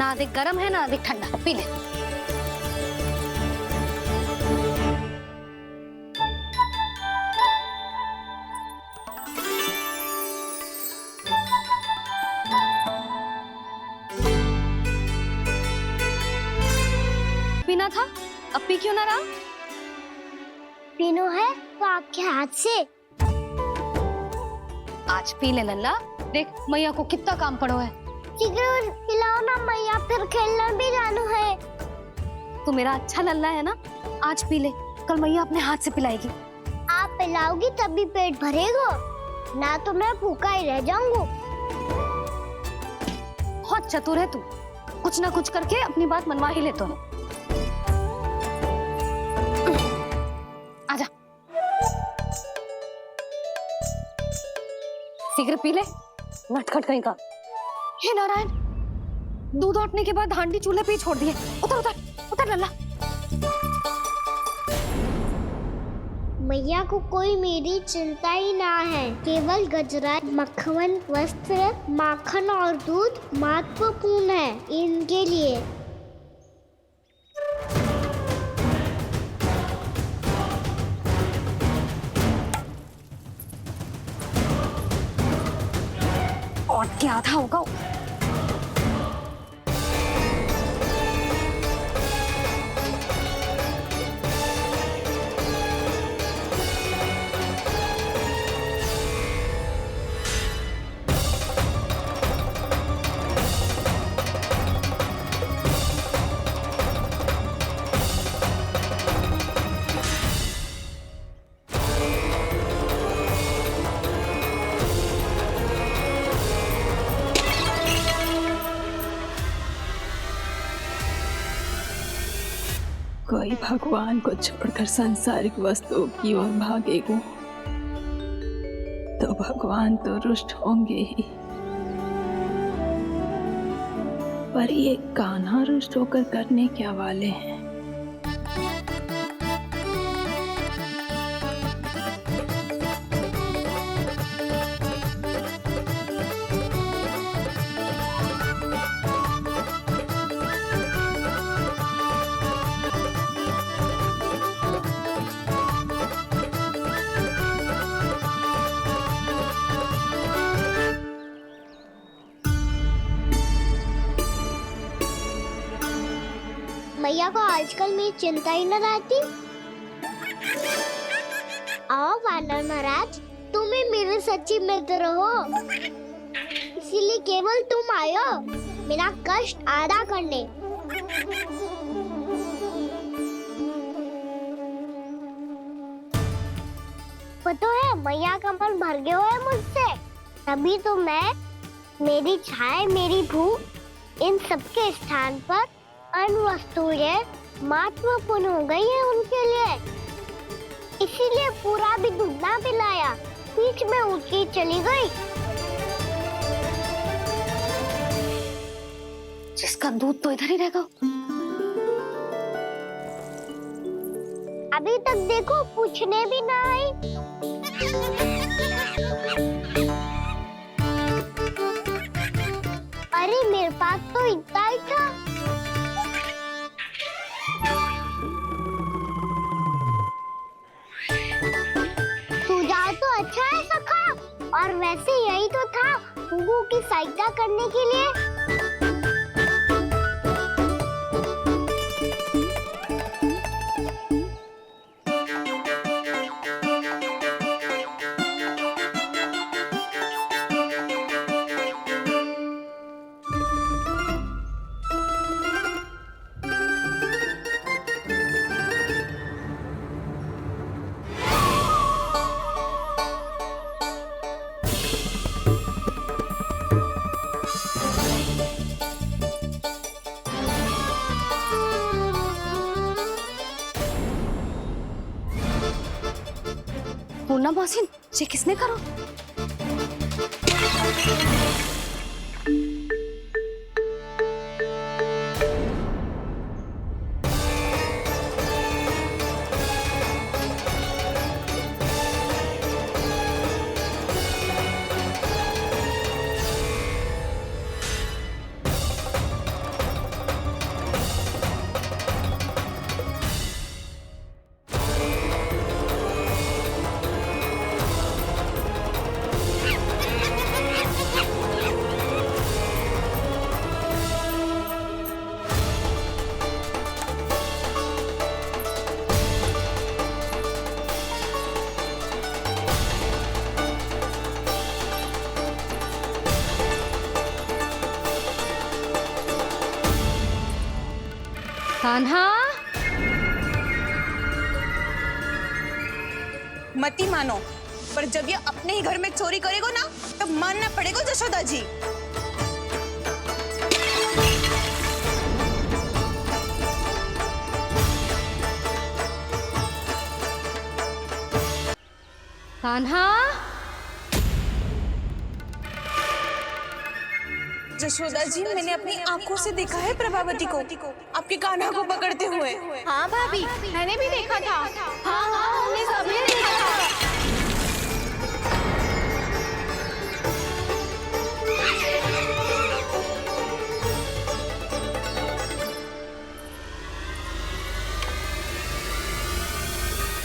ना अधिक गर्म है ना अधिक ठंडा, पी ले। पीना था, अब पी क्यों ना रहा? पीनो है तो आपके हाथ से। आज पी ले लल्ला, देख मैया को कितना काम पड़ो है। शीघ्र पिलाओ ना मैया, फिर खेलना भी जाना है। तू मेरा अच्छा लल्ला है ना, आज पी ले, कल मैया अपने हाथ से पिलाएगी। आप पिलाओगी तभी पेट भरेगा, ना तो मैं भूखा ही रह जाऊंगा। बहुत चतुर है तू, कुछ ना कुछ करके अपनी बात मनवा ही लेता है। आजा, शीघ्र पी ले, नटखट कहीं का। हे नारायण, दूध औटने के बाद हांडी चूल्हे पे ही छोड़ दिए। उतर उतर उतर लल्ला। मैया को कोई मेरी चिंता ही ना है, केवल गजरा, मक्खन, वस्त्र, माखन और दूध महत्वपूर्ण है इनके लिए। और क्या था होगा? कोई भगवान को छोड़कर सांसारिक वस्तुओं की ओर भागेगा तो भगवान तो रुष्ट होंगे ही, पर ये कान्हा रुष्ट होकर करने क्या वाले हैं? मैया को आजकल मेरी चिंता ही न रहती। आओ वानर महाराज, तुम ही मेरे सच्ची मित्र हो, इसीलिए केवल तुम आयो मेरा कष्ट आधा करने। पता है मैया का मन भर गया है मुझसे, तभी तो मैं, मेरी छाया, मेरी भूख, इन सबके स्थान पर अन्य वस्तुएं महत्वपूर्ण हो गई है उनके लिए, इसीलिए पूरा भी दूध ना पिलाया, बीच में उठ के चली गई। जिसका दूध तो इधर ही रहेगा। अभी तक देखो पूछने भी ना आई। अरे मेरे पास तो इतना ही था। सुझाव तो अच्छा है सखा, और वैसे यही तो था गुगू की सहायता करने के लिए। पूर्णा मौसी, ये किसने करो? कान्हा, मती मानो, पर जब ये अपने ही घर में चोरी करेगा ना, तब मानना पड़ेगा जशोदा जी। कान्हा, जशोदा जी, मैंने अपनी आंखों से देखा है प्रभावती को आपके कान्हा को पकड़ते हुए। हाँ भाभी, मैंने भी देखा था। हाँ हाँ, हमने सबने देखा था।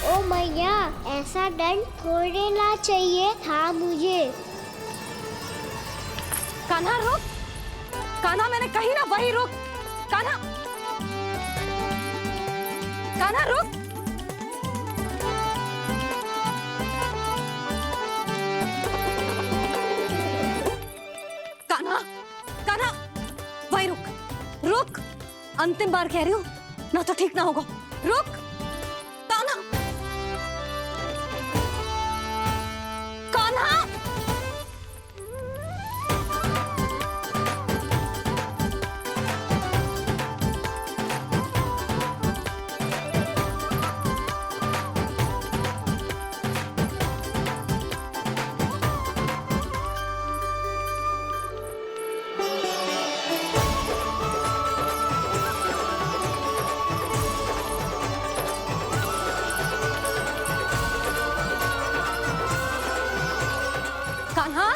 ओ मैया, ऐसा दंड थोड़े ना चाहिए था मुझे। कान्हा रुक, कान्हा, मैंने कही ना वही रुक। कान्हा, कान्हा रुक। कान्हा, कान्हा, वही रुक, रुक। अंतिम बार कह रही हूँ, ना तो ठीक ना होगा। रुक कान्हा, कान्हा। कान्हा,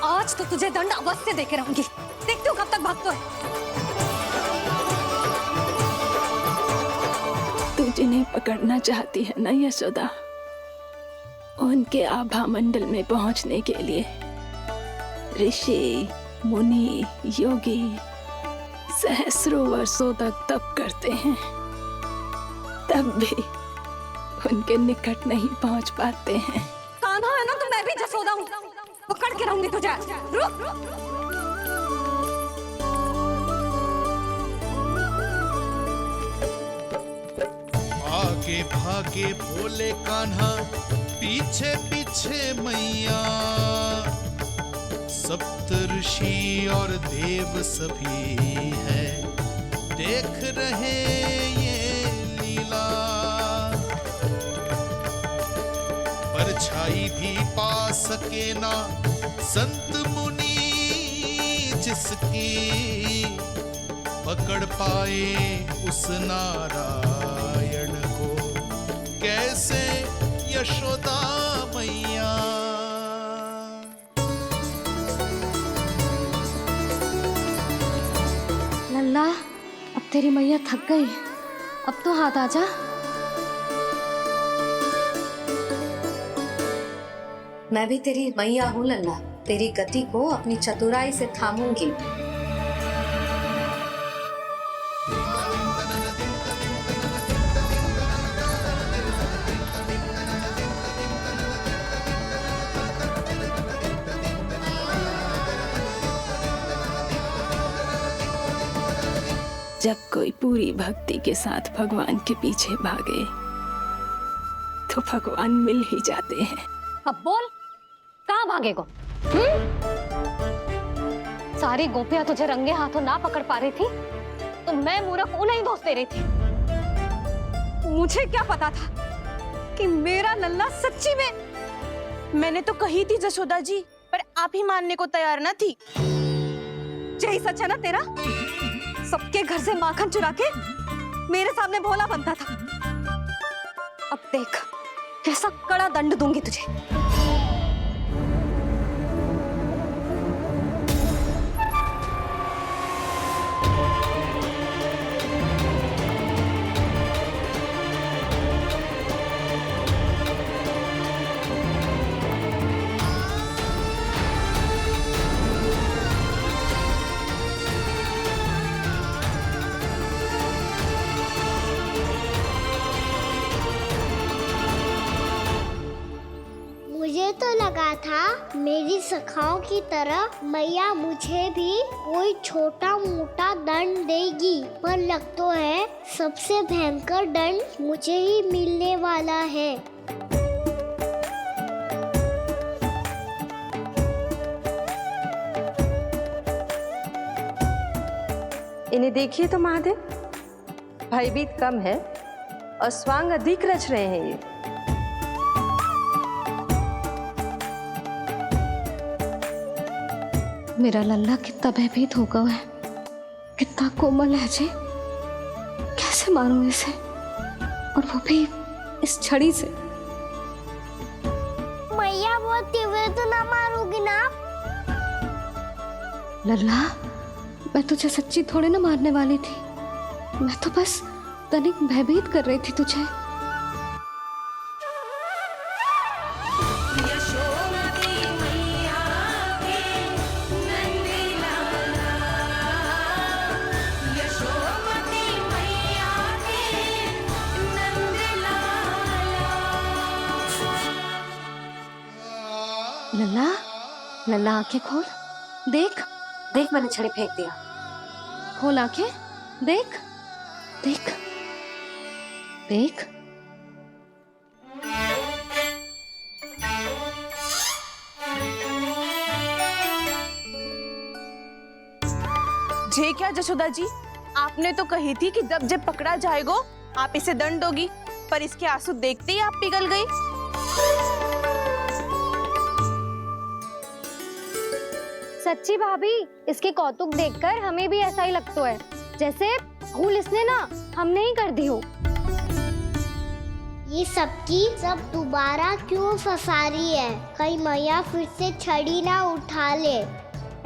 आज तो तुझे दंड अवश्य देके रहूंगी। देखती हूँ कब तक भागता है। तू जिन्हें पकड़ना चाहती है ना यशोदा, उनके आभा मंडल में पहुंचने के लिए ऋषि, मुनि, योगी सहस्रों वर्षों तक तप करते हैं, तब भी उनके निकट नहीं पहुंच पाते हैं। कान्हा है ना, तो मैं भी जसोदा हूँ, पकड़ के रहूंगी तुझे। रुक, आगे भागे भोले कान्हा, पीछे पीछे मैया, सप्त ऋषि और देव सभी है, देख रहे ये लीला। परछाई भी पा सके ना संत मुनि जिसकी, पकड़ पाए उस नारायण को कैसे यशोदा मैया। लल्ला, अब तेरी मैया थक गई, अब तो हाथ आजा। मैं भी तेरी मैया हूँ लल्ला, तेरी गति को अपनी चतुराई से थामूंगी। जब कोई पूरी भक्ति के साथ भगवान के पीछे भागे तो भगवान मिल ही जाते हैं। अब बोल, कहाँ भागेगा? सारी गोपियां तुझे रंगे हाथों ना पकड़ पा रही थी, तो मैं मूर्ख उन्हें ही दोष दे रही थी। मुझे क्या पता था कि मेरा लल्ला सच्ची में। मैंने तो कही थी जसोदा जी, पर आप ही मानने को तैयार ना थी। यही सच है ना तेरा? सबके घर से माखन चुरा के मेरे सामने भोला बनता था। अब देख कैसा कड़ा दंड दूंगी तुझे। लगा था मेरी सखाओं की तरह मैया मुझे भी कोई छोटा मोटा दंड देगी, पर लग तो है सबसे भयंकर दंड मुझे ही मिलने वाला है। इन्हें देखिए तो महादेव, भयभीत कम है और स्वांग अधिक रच रहे हैं ये। मेरा लल्ला कितना भयभीत होगा है, कितना कोमल है जी। कैसे मारूं इसे, और वो भी इस छड़ी से। मैया बहुत तीव्र तो ना मारोगी ना? लल्ला, मैं तुझे सच्ची थोड़े ना मारने वाली थी, मैं तो बस तनिक भयभीत कर रही थी तुझे। लल्ला, लल्ला आंखें खोल, देख देख मैंने छड़ी फेंक दिया। खोल आंखें, देख देख देख। जे क्या जशोदा जी, आपने तो कही थी कि जब पकड़ा जाएगा आप इसे दंड दोगी, पर इसके आंसू देखते ही आप पिघल गई। सच्ची भाभी, इसके कौतुक देखकर हमें भी ऐसा ही लगता है, जैसे भूल इसने ना हमने ही कर दी हो। ये सब दोबारा क्यों फंसा रही है? कहीं मैया फिर से छड़ी ना उठा ले।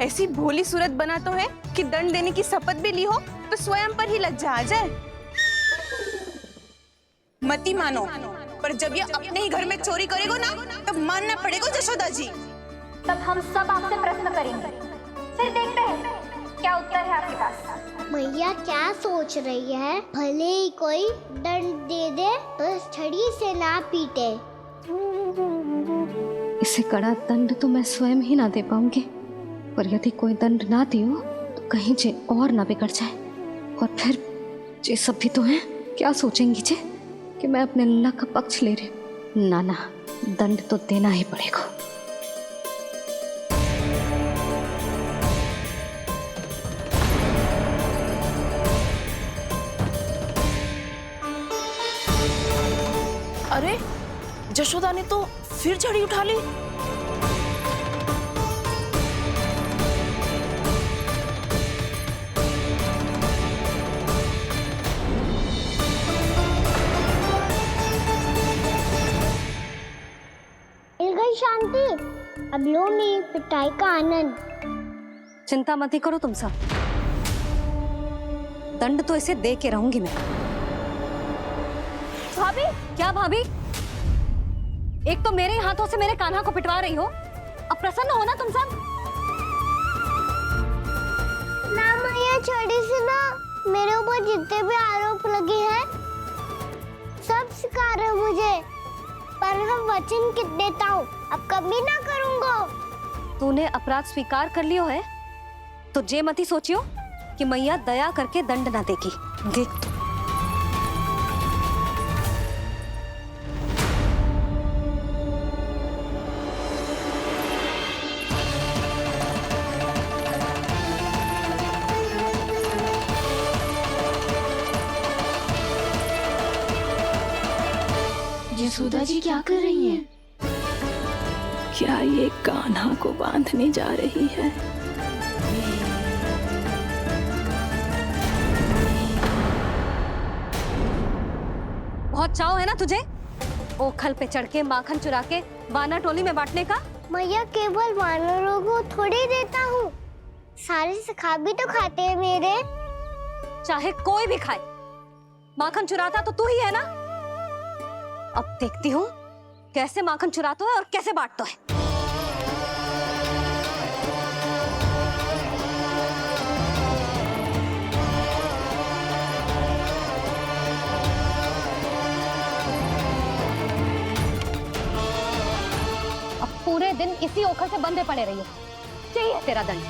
ऐसी भोली सूरत बना तो है कि दंड देने की शपथ भी ली हो तो स्वयं पर ही लज्जा आ जाए। मती मानो, पर जब ये अपने ही घर में चोरी करेगा ना, तब मानना पड़ेगा जशोदा जी। तब हम सब आपसे प्रश्न करेंगे, फिर देखते हैं क्या उत्तर है आपके पास। मैया क्या सोच रही है? भले ही कोई दंड दे दे, बस छड़ी से ना पीटे। इसे कड़ा दंड तो मैं स्वयं ही ना दे पाऊंगी, पर यदि कोई दंड ना दियो तो कहीं जे और ना बिगड़ जाए, और फिर जे सब भी तो हैं, क्या सोचेंगी जे कि मैं अपने लल्ला का पक्ष ले रही। ना ना, दंड तो देना ही पड़ेगा। अरे जशोदा ने तो फिर छड़ी उठा ली। मिल गई शांति, अब लो मेरी पिटाई का आनंद। चिंता मत ही करो तुम सब, दंड तो इसे दे के रहूंगी मैं। भाभी, क्या भाभी? एक तो मेरे हाथों से मेरे कान्हा को पिटवा रही हो, अब प्रसन्न हो ना तुम सब? ना मैया, छड़ी से ना मेरे ऊपर जितने भी आरोप लगे हैं सब स्वीकार है मुझे, पर मैं वचन कित देता हूँ, अब कभी ना करूँगा। तूने अपराध स्वीकार कर लियो है तो जे मत ही सोचियो कि मैया दया करके दंड ना देगी। देख यशोदा जी क्या कर रही हैं? क्या ये कान्हा को बांधने जा रही है? बहुत चाव है ना तुझे ओखल पे चढ़ के माखन चुरा के वानर टोली में बांटने का? मैया, केवल वानरों को थोड़ी देता हूँ, सारे सखा भी तो खाते हैं मेरे। चाहे कोई भी खाए, माखन चुराता तो तू ही है ना। अब देखती हूँ कैसे माखन चुराता है और कैसे बांटता है। अब पूरे दिन इसी ओखर से बंधे पड़े रहिए। चाहिए तेरा दंड।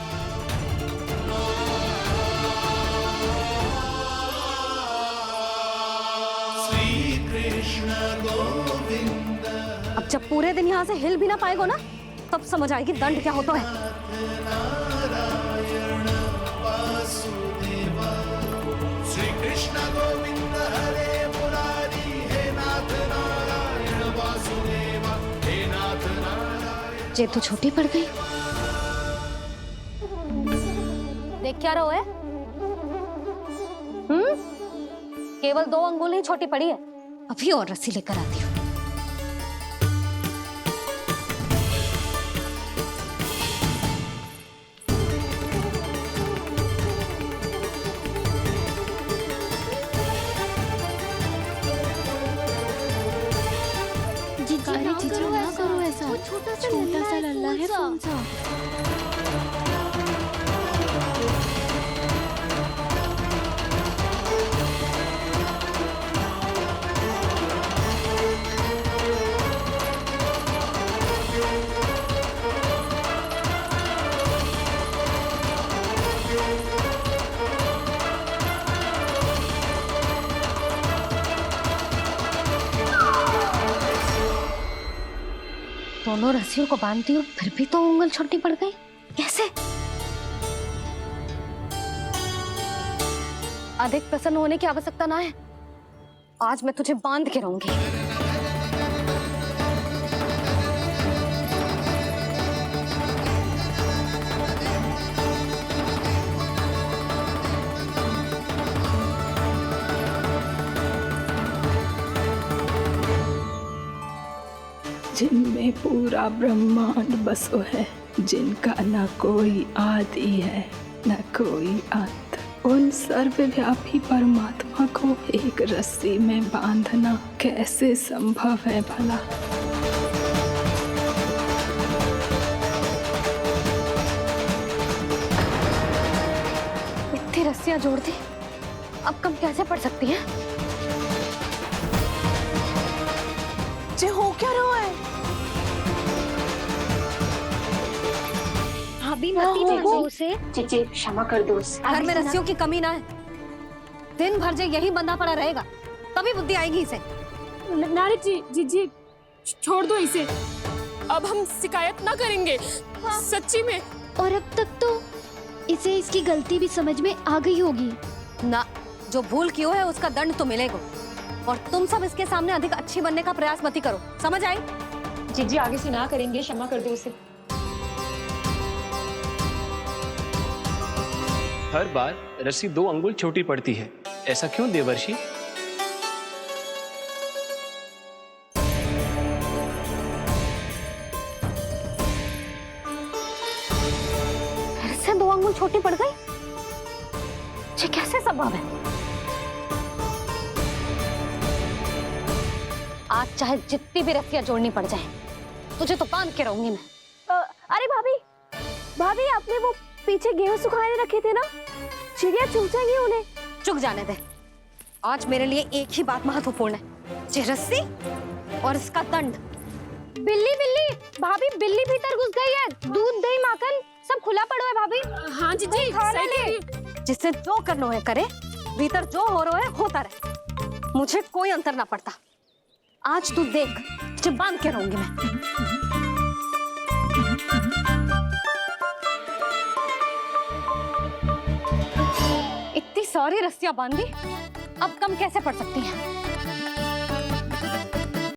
श्री कृष्ण गोविंद। अब जब पूरे दिन यहाँ से हिल भी ना पाएगो ना, तब समझ आएगी दंड क्या होता है। नारायण वासुदेव। श्री कृष्ण गोविंद हरे मुरारी। हे नाथ नारायण वासुदेव। हे नाथ नारायण। जे तू छोटी पड़ गई। देख क्या रहो है? केवल 2 अंगुल ही छोटी पड़ी है। अभी और रस्सी लेकर आती हूँ। ना करो ऐसा। छोटा सा लल्ला है कौन सा? दोनों रस्सियों को बांधती हूँ, फिर भी तो उंगल छोटी पड़ गई। कैसे? अधिक प्रसन्न होने की आवश्यकता ना है। आज मैं तुझे बांध के रहूंगी। जिनमें पूरा ब्रह्मांड बसो है, जिनका न कोई आदि है न कोई अंत, उन सर्वव्यापी परमात्मा को एक रस्सी में बांधना कैसे संभव है भला? इतनी रस्सियां जोड़ दी, अब कम कैसे पड़ सकती हैं? जे हो क्या रहा है? भाभी मती देखो उसे। जीजी क्षमा कर दो उसे। घर में रस्सियों की कमी ना है। दिन भर जे यही बंधा पड़ा रहेगा, तभी बुद्धि आएगी इसे। नारी जी छोड़ दो इसे। अब हम शिकायत ना करेंगे। सच्ची में। और अब तक तो इसे इसकी गलती भी समझ में आ गई होगी ना। जो भूल की हो है उसका दंड तो मिलेगा। और तुम सब इसके सामने अधिक अच्छी बनने का प्रयास मत करो, समझ आई? जीजी आगे से ना करेंगे, क्षमा कर दो उसे। हर बार रस्सी 2 अंगुल छोटी पड़ती है, ऐसा क्यों देवर्षि? फिर से 2 अंगुल छोटी पड़ गई? ये कैसे संभव है? आज चाहे जितनी भी रस्सियां जोड़नी पड़ जाए, तुझे तो बांध के रहूंगी मैं। अरे भाभी आपने वो पीछे गेहूं सुखाने रखे थे ना, चिड़िया चुग जाएंगी उन्हें। चुग जाने दे। आज मेरे लिए एक ही बात महत्वपूर्ण है, ये रस्सी और इसका दंड। बिल्ली भाभी, बिल्ली भीतर घुस गई है। दूध दही माखन सब खुला पड़ा है भाभी। हाँ जीजी सही कह रही है। जिससे जो करना है करे, भीतर जो हो रहा है होता रहे, मुझे कोई अंतर ना पड़ता। आज तू देख, तुझे बांध के रहूंगी मैं। इतनी सारी रस्सियां बांधी, अब कम कैसे पड़ सकती हैं?